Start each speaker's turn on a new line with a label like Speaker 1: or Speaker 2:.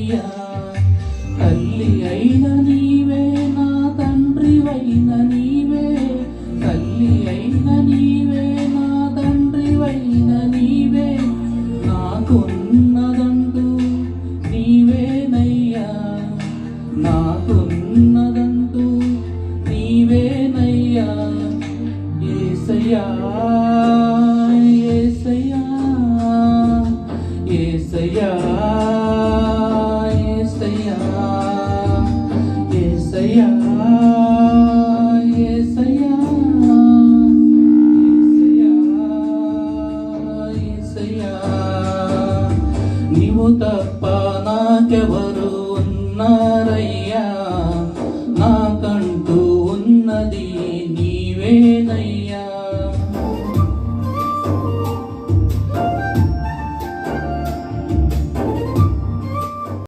Speaker 1: నీవేనయ్యా. తల్లి అయిన నీవే, నా తండ్రివైన నీవే. తల్లి అయిన నీవే, నా తండ్రివైన నీవే. నాకున్నదంటూ నీవేనయ్యా. నాకున్నదంటూ నీవేనయ్యా. యేసయ్యా యేసయ్యా యేసయ్యా యేసయ్యా యేసయ్యా యేసయ్యా యేసయ్యా. నీవు తప్ప నాకెవరు ఉన్నారయ్యా.